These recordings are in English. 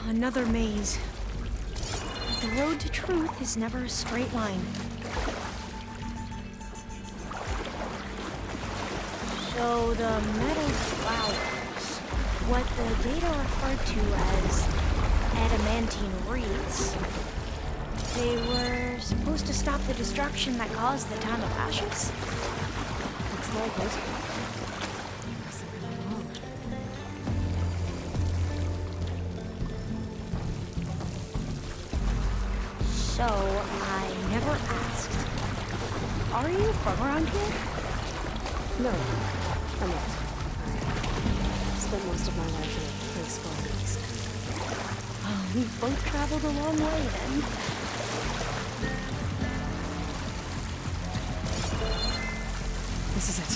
Another maze. The road to truth is never a straight line. So the metal flowers, what the data referred to as adamantine wreaths, they were supposed to stop the destruction that caused the Time of Ashes? Looks like it. So, I never asked. Are you from around here? No, I'm not. I spent most of my life in a place called East. Oh, we've both traveled a long way then. This is it.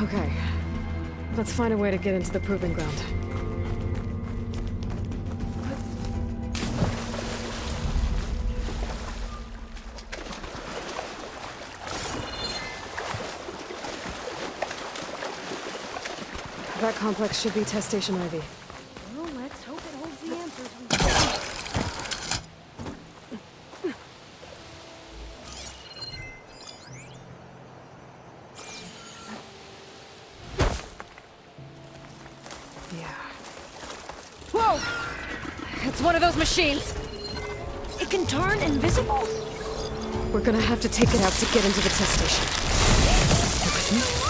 Okay. Let's find a way to get into the proving ground. That complex should be test station Ivy. Well, let's hope it holds the answers we Yeah. Whoa! It's one of those machines! It can turn invisible? We're gonna have to take it out to get into the test station. You with me?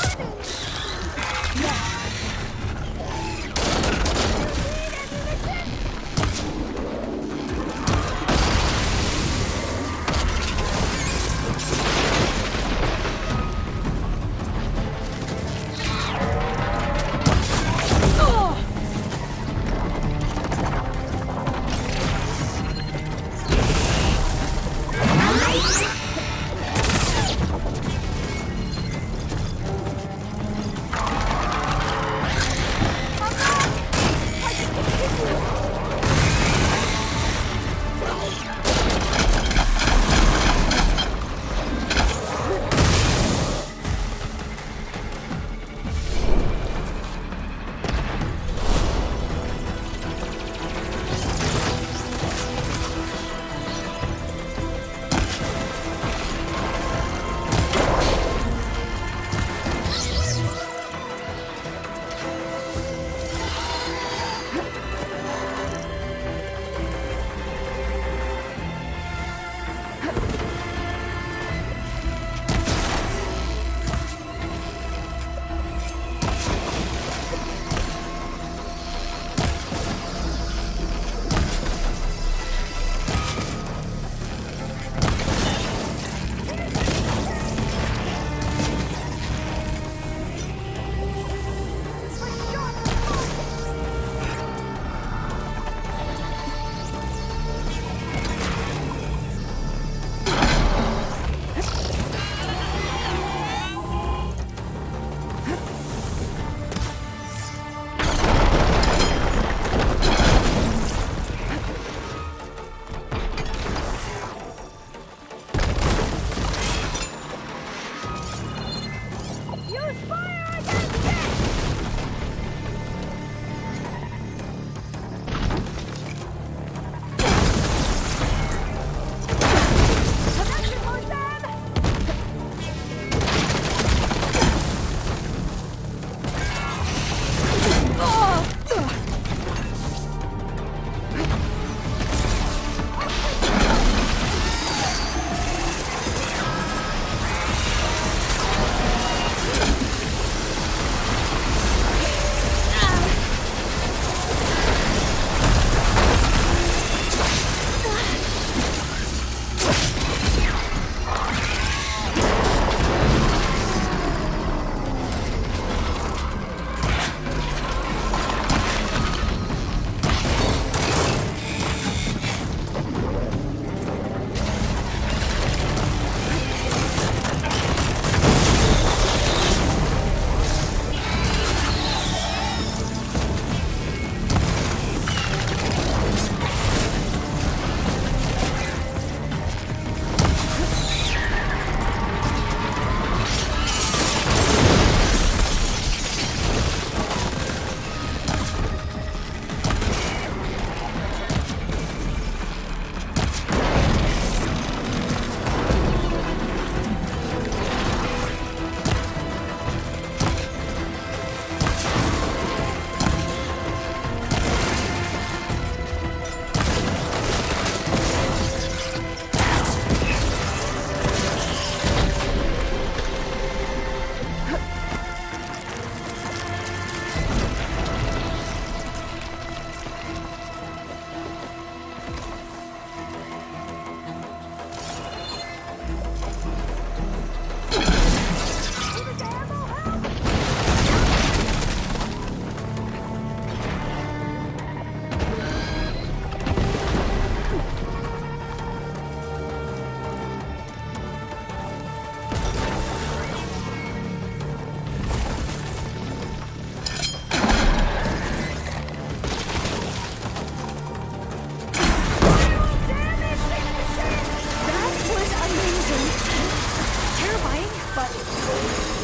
but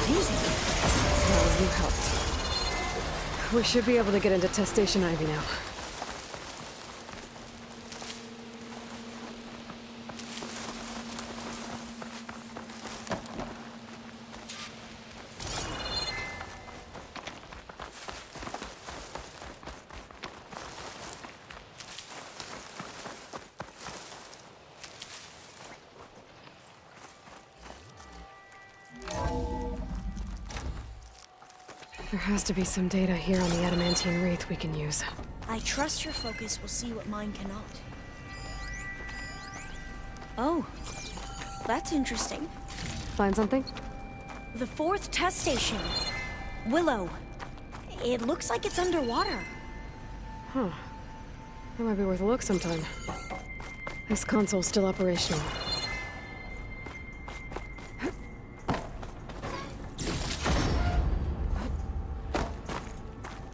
easy. Well, you helped. We should be able to get into Test Station Ivy now. There has to be some data here on the adamantine wreath we can use. I trust your focus will see what mine cannot. Oh, that's interesting. Find something? The 4th test station. Willow. It looks like it's underwater. Huh. That might be worth a look sometime. This console's still operational.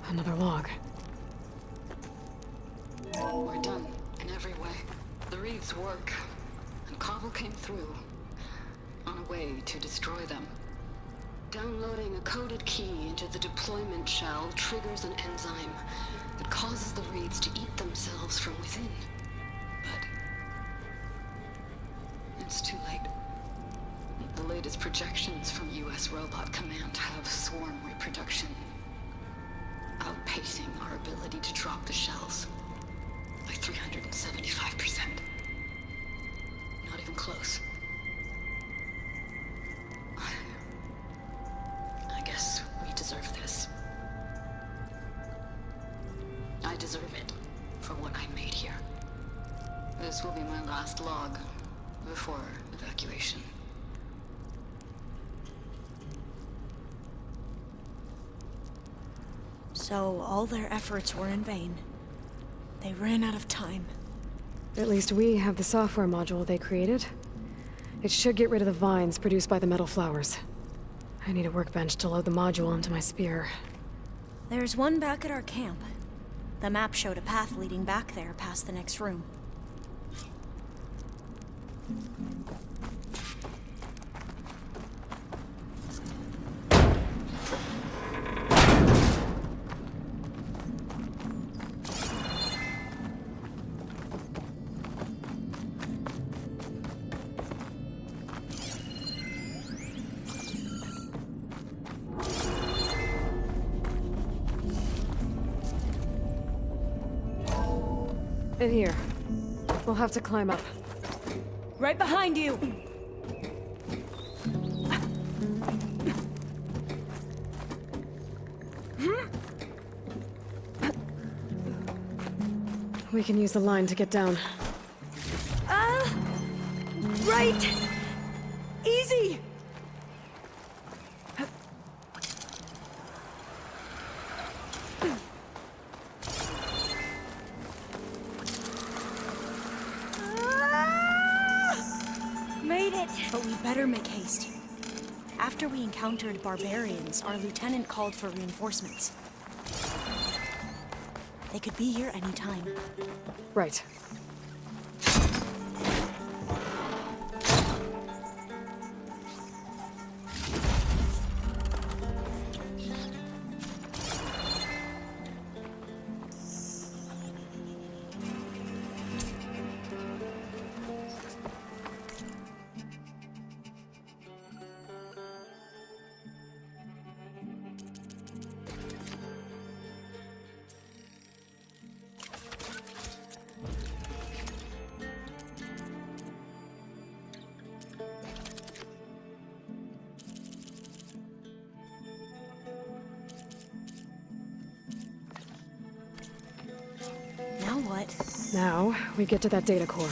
Another log. We're done, in every way. The wreaths work, and Cobble came through, on a way to destroy them. Downloading a coded key into the deployment shell triggers an enzyme that causes the wreaths to eat themselves from within. But it's too late. The latest projections from US Robot Command have swarm reproduction, outpacing our ability to drop the shells by 375%. Not even close. I guess we deserve this. I deserve it for what I made here. This will be my last log before evacuation. So all their efforts were in vain. They ran out of time. At least we have the software module they created. It should get rid of the vines produced by the metal flowers. I need a workbench to load the module onto my spear. There's one back at our camp. The map showed a path leading back there past the next room. In here. We'll have to climb up. Right behind you! We can use the line to get down. Right! Easy! Made it! But we better make haste. After we encountered barbarians, our lieutenant called for reinforcements. They could be here any time. Right. Now what? Now, we get to that data core.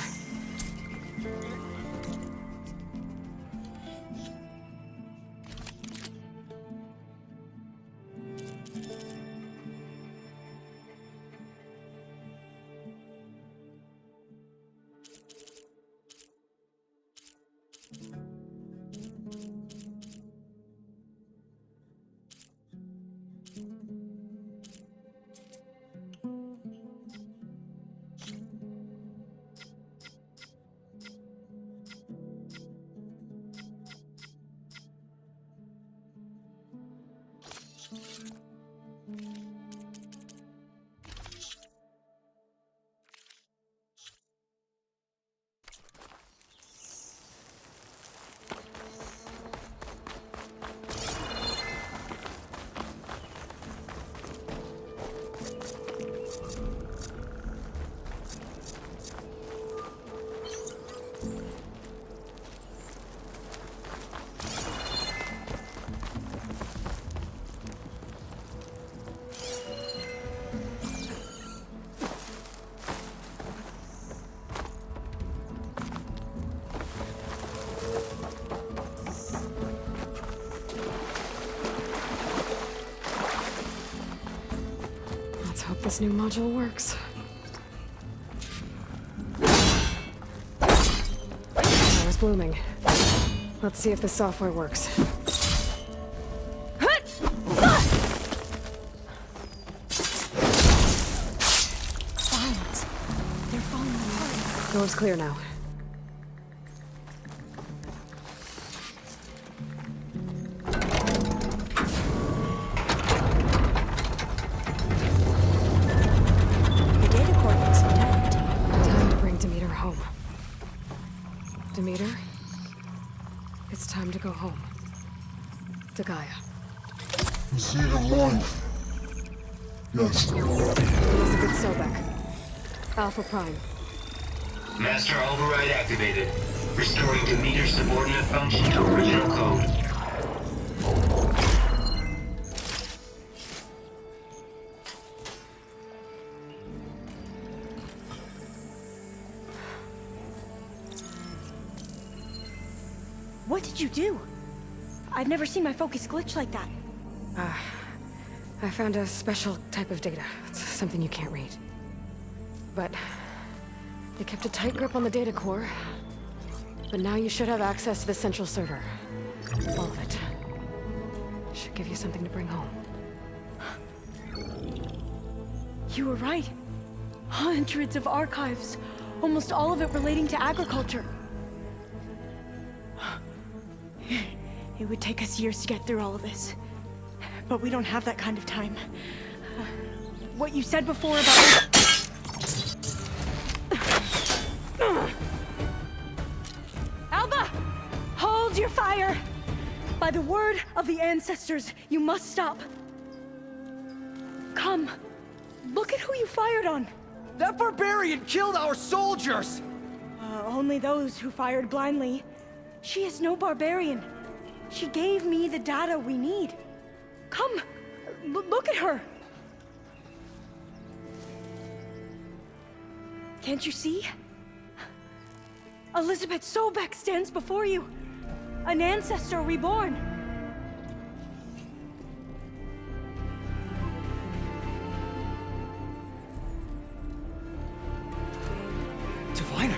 Let's hope this new module works. Power's blooming. Let's see if the software works. Violence. They're falling apart. Door's clear now. The data coordinates intact. Time to bring Demeter home. Demeter? It's time to go home. To Gaia. Is it alive? Yes. Elizabeth Sobek. Alpha Prime. Master override activated. Restoring Demeter's subordinate function to original code. What did you do? I've never seen my focus glitch like that. I found a special type of data. It's something you can't read. But they kept a tight grip on the data core. But now you should have access to the central server. All of it. Should give you something to bring home. You were right. Hundreds of archives. Almost all of it relating to agriculture. It would take us years to get through all of this. But we don't have that kind of time. What you said before about... Alba! Hold your fire! By the word of the ancestors, you must stop. Come. Look at who you fired on. That barbarian killed our soldiers! Only those who fired blindly. She is no barbarian. She gave me the data we need. Come, look at her. Can't you see? Elizabeth Sobek stands before you. An ancestor reborn. Diviner!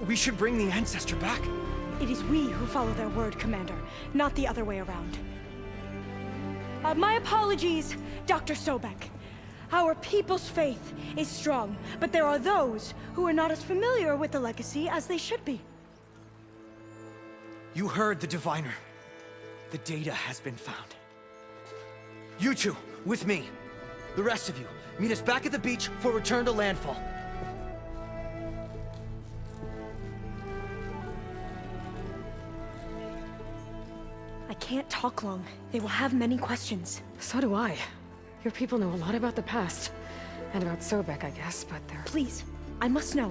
We should bring the ancestor back. It is we who follow their word, Commander, not the other way around. My apologies, Dr. Sobek. Our people's faith is strong, but there are those who are not as familiar with the legacy as they should be. You heard the diviner. The data has been found. You two, with me. The rest of you, meet us back at the beach for return to landfall. I can't talk long. They will have many questions. So do I. Your people know a lot about the past. And about Sobek, I guess, but they're... Please, I must know.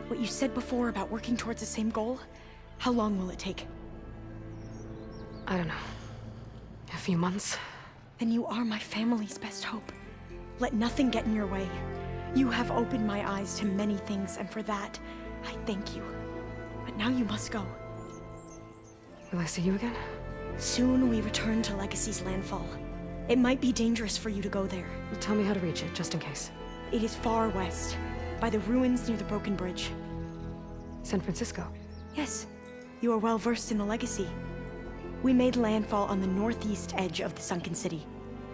What you said before about working towards the same goal, how long will it take? I don't know. A few months? Then you are my family's best hope. Let nothing get in your way. You have opened my eyes to many things, and for that, I thank you. But now you must go. Will I see you again? Soon we return to Legacy's landfall. It might be dangerous for you to go there. Tell me how to reach it, just in case. It is far west, by the ruins near the broken bridge. San Francisco? Yes, you are well versed in the Legacy. We made landfall on the northeast edge of the sunken city.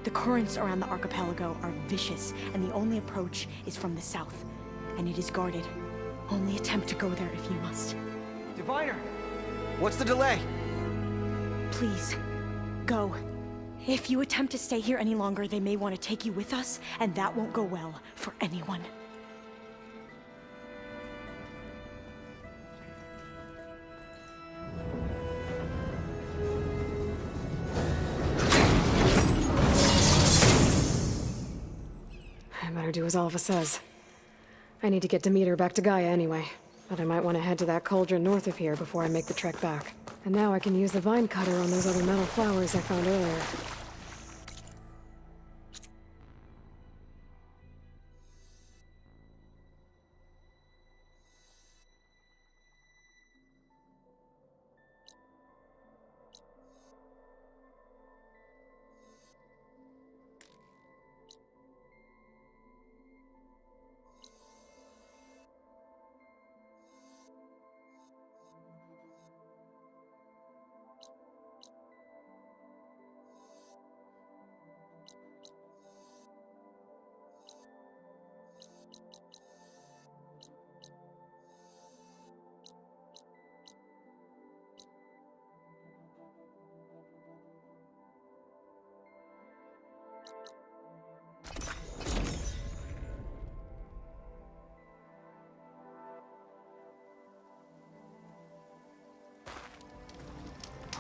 The currents around the archipelago are vicious, and the only approach is from the south. And it is guarded. Only attempt to go there if you must. Diviner! What's the delay? Please, go. If you attempt to stay here any longer, they may want to take you with us, and that won't go well for anyone. I better do as Alpha says. I need to get Demeter back to Gaia anyway, but I might want to head to that cauldron north of here before I make the trek back. And now I can use the vine cutter on those other metal flowers I found earlier.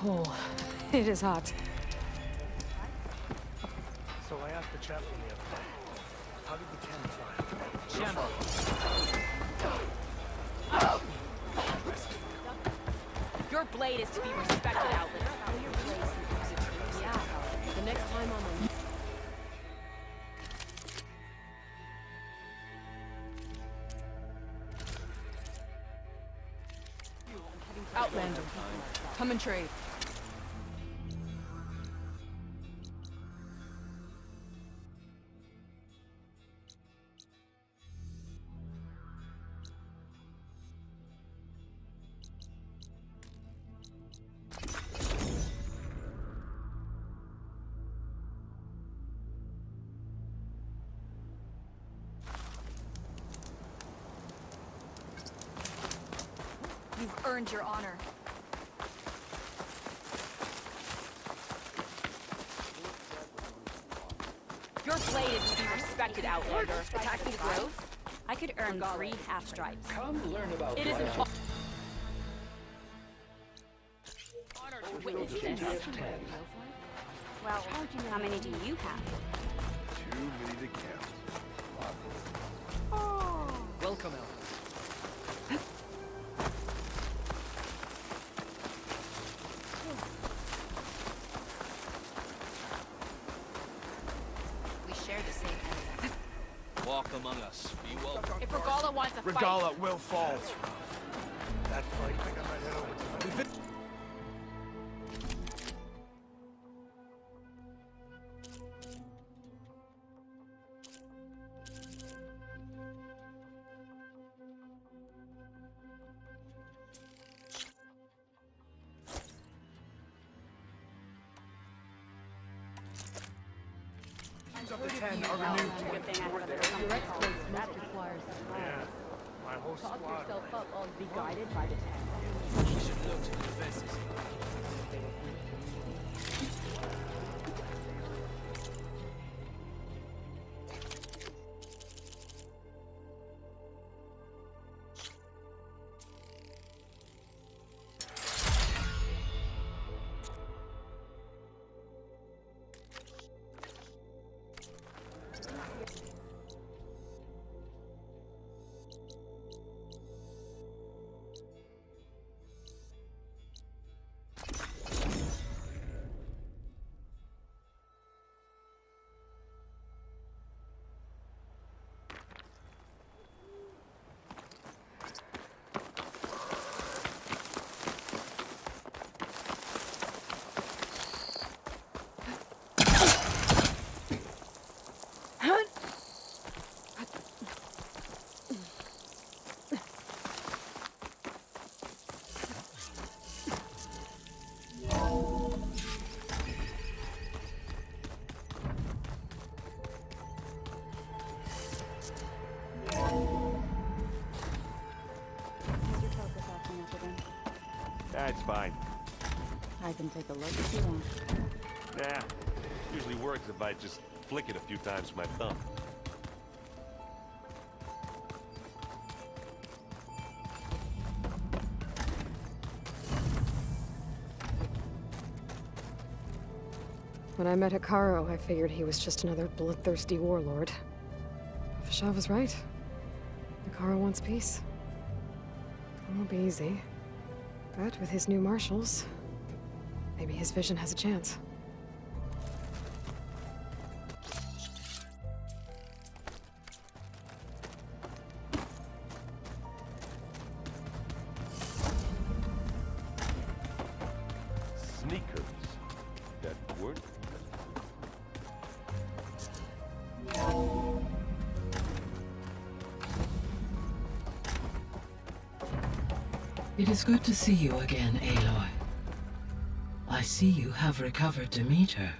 Oh, it is hot. So I asked the chaplain the other day, how did the can fly? Your blade is to be respected, Outlander. Yeah, the next time on the... Outlander, come and trade. You've earned your honor. Your blade is to be respected, Outlander. Attacking the grove? I could earn 3 half stripes. Come learn about It is an life. honor to witness this. Well, how many do you have? Too many to count. Welcome, Al. We share the same enemy. Walk among us. Be welcome. If Regala wants a fight, Regala will fall. That fight, I think I might head over to the... of the 10 are renewed. good thing I have a bit of something. That requires Yeah, my whole talk squad. yourself up or be guided by the 10. You should look to the defenses. That's fine. I can take a look if you want. Nah, Usually works if I just flick it a few times with my thumb. When I met Hikaru, I figured he was just another bloodthirsty warlord. Fashaw was right. Hikaru wants peace. It won't be easy. But with his new marshals, maybe his vision has a chance. Sneakers. That word? It is good to see you again, Aloy. I see you have recovered Demeter.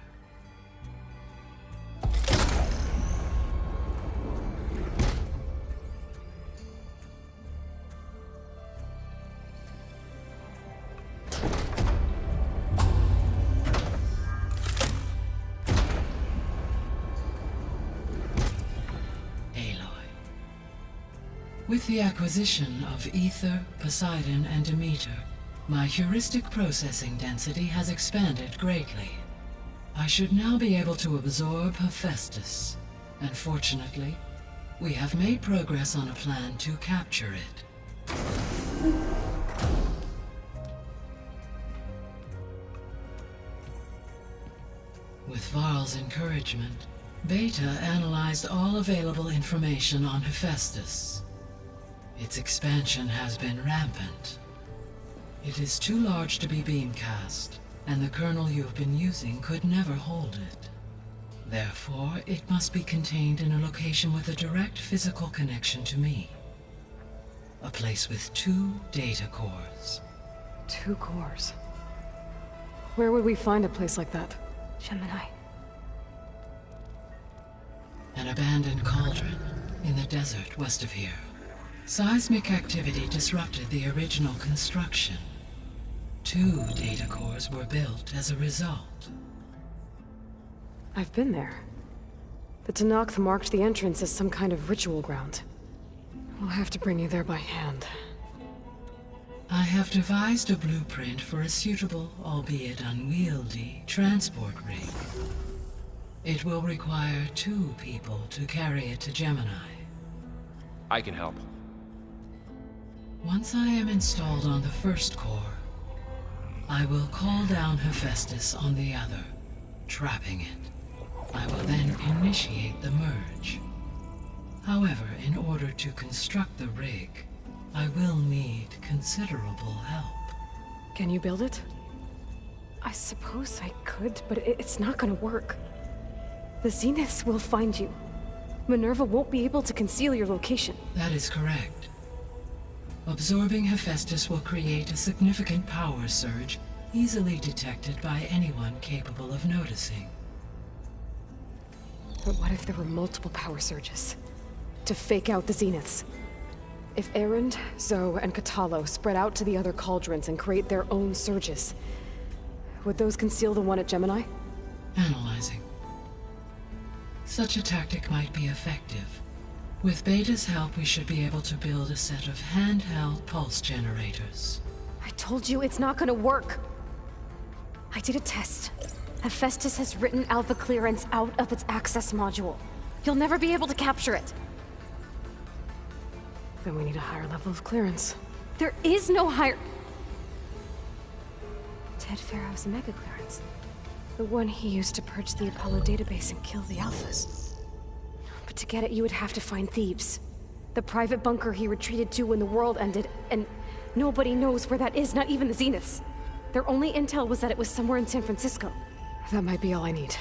With the acquisition of Ether, Poseidon, and Demeter, my heuristic processing density has expanded greatly. I should now be able to absorb Hephaestus, and fortunately, we have made progress on a plan to capture it. With Varl's encouragement, Beta analyzed all available information on Hephaestus. Its expansion has been rampant. It is too large to be beamcast, and the kernel you've been using could never hold it. Therefore, it must be contained in a location with a direct physical connection to me. A place with 2 data cores. 2 cores? Where would we find a place like that? Gemini. An abandoned cauldron in the desert west of here. Seismic activity disrupted the original construction. 2 data cores were built as a result. I've been there. The Tanakh marked the entrance as some kind of ritual ground. We'll have to bring you there by hand. I have devised a blueprint for a suitable, albeit unwieldy, transport rig. It will require 2 people to carry it to Gemini. I can help. Once I am installed on the first core, I will call down Hephaestus on the other, trapping it. I will then initiate the merge. However, in order to construct the rig, I will need considerable help. Can you build it? I suppose I could, but it's not gonna work. The Zeniths will find you. Minerva won't be able to conceal your location. That is correct. Absorbing Hephaestus will create a significant power surge, easily detected by anyone capable of noticing. But what if there were multiple power surges? To fake out the Zeniths? If Erend, Zoe, and Katalo spread out to the other cauldrons and create their own surges, would those conceal the one at Gemini? Analyzing. Such a tactic might be effective. With Beta's help, we should be able to build a set of handheld pulse generators. I told you it's not gonna work! I did a test. Hephaestus has written Alpha clearance out of its access module. You'll never be able to capture it. Then we need a higher level of clearance. There is no higher... Ted Pharaoh's mega clearance. The one he used to purge the Apollo database and kill the Alphas. But to get it, you would have to find Thebes. The private bunker he retreated to when the world ended, and nobody knows where that is, not even the Zeniths. Their only intel was that it was somewhere in San Francisco. That might be all I need.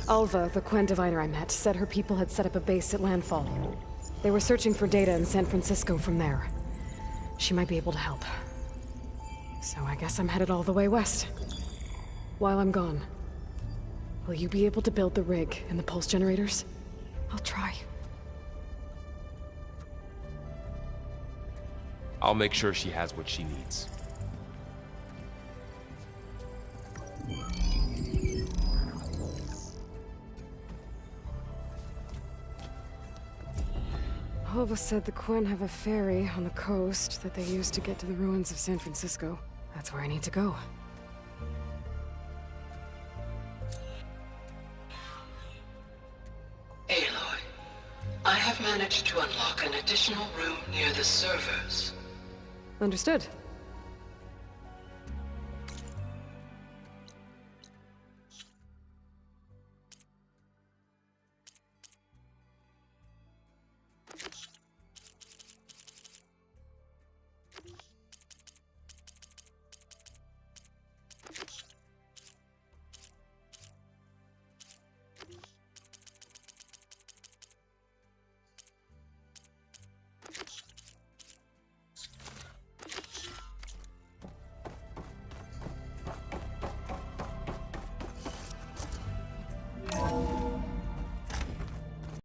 Alva, the Quen diviner I met, said her people had set up a base at Landfall. They were searching for data in San Francisco from there. She might be able to help. So I guess I'm headed all the way west. While I'm gone, will you be able to build the rig and the pulse generators? I'll try. I'll make sure she has what she needs. Hova said the Quen have a ferry on the coast that they use to get to the ruins of San Francisco. That's where I need to go. Aloy, I have managed to unlock an additional room near the servers. Understood.